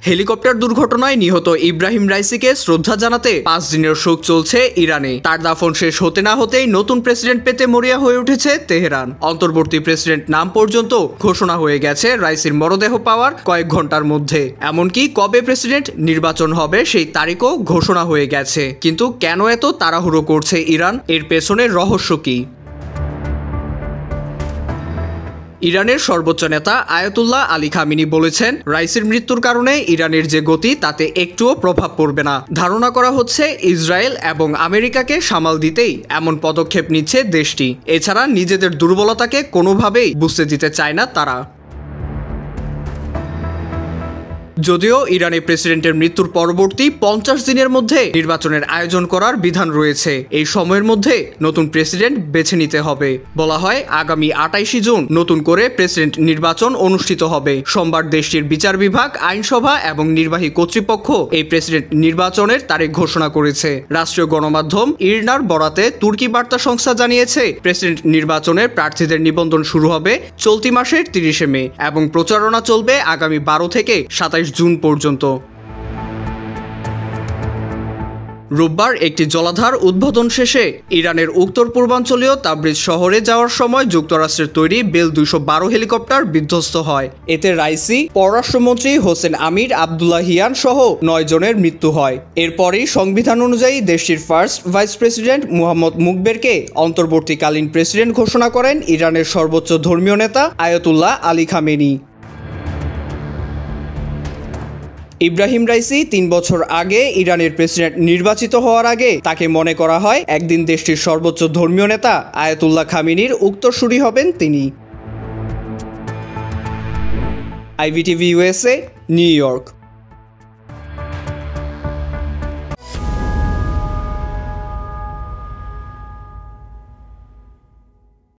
Helicopter দুর্ঘটনায় নিহত ইব্রাহিম রাইসিকে শ্রদ্ধা জানাতে 5 দিনের শোক চলছে ইরানে। তার দাফন শেষ হতে না হতেই নতুন প্রেসিডেন্ট পেতে মরিয়া হয়ে উঠেছে তেহরান। অন্তর্বর্তী প্রেসিডেন্ট নাম পর্যন্ত ঘোষণা হয়ে গেছে রাইসির মরদেহ পাওয়ার কয়েক ঘন্টার মধ্যে। এমনকি কবে প্রেসিডেন্ট নির্বাচন হবে সেই তারিখও ঘোষণা হয়ে গেছে। কিন্তু কেন এত তাড়াহুড়ো করছে ইরান? এর পেছনের রহস্য কি? ইরানের সর্বোচ্চ নেতা আয়াতুল্লাহ আলী খামেনি বলেছেন, রাইসির মৃত্যুর কারণে ইরানের যে গতি তাতে একটুও প্রভাব পড়বে না। ধারণা করা হচ্ছে ইসরায়েল এবং আমেরিকাকে সামাল দিতেই এমন পদক্ষেপ নিচ্ছে দেশটি। এছাড়া নিজেদের দুর্বলতাকে কোনোভাবেই বুঝতে দিতে চায় না তারা। যদিও ইরানে প্রেসিডেন্টের মৃত্যুর পরবর্তী 50 দিনের মধ্যে নির্বাচনের আয়োজন করার বিধান রয়েছে। এই সময়ের মধ্যে নতুন প্রেসিডেন্ট বেছে নিতে হবে। বলা হয় আগামী 28 জুন নতুন করে প্রেসিডেন্ট নির্বাচন অনুষ্ঠিত হবে। সোমবার দেশটির বিচার বিভাগ, আইনসভা এবং নির্বাহী কর্তৃপক্ষ এই প্রেসিডেন্ট নির্বাচনের তারিখ ঘোষণা করেছে। রাষ্ট্রীয় গণমাধ্যম ইরনার বরাতে তুর্কি বার্তা সংস্থা জানিয়েছে, প্রেসিডেন্ট নির্বাচনের প্রার্থীদের নিবন্ধন শুরু হবে চলতি মাসের 30 মে এবং প্রচারণা চলবে আগামী 12 থেকে 27 জুন পর্যন্ত। রোববার একটি জলাধার উদ্বোধন শেষে ইরানের উত্তর পূর্বাঞ্চলীয় তাবরিজ শহরে যাওয়ার সময় যুক্তরাষ্ট্রের তৈরি বেল 212 হেলিকপ্টার বিধ্বস্ত হয়। এতে রাইসি, পররাষ্ট্রমন্ত্রী হোসেন আমির আবদুল্লাহিয়ান সহ 9 জনের মৃত্যু হয়। এরপরই সংবিধান অনুযায়ী দেশটির ফার্স্ট ভাইস প্রেসিডেন্ট মুহাম্মদ মুকবেরকে অন্তর্বর্তীকালীন প্রেসিডেন্ট ঘোষণা করেন ইরানের সর্বোচ্চ ধর্মীয় নেতা Ayatollah Ali Khamenei. Ebrahim Raisi 3 বছর আগে ইরানের প্রেসিডেন্ট নির্বাচিত হওয়ার আগে তাকে মনে করা হয় একদিন দেশটির সর্বোচ্চ ধর্মীয় নেতা আয়াতুল্লাহ খামেনির উত্তরসূরি হবেন তিনি। IVTV USA, new York.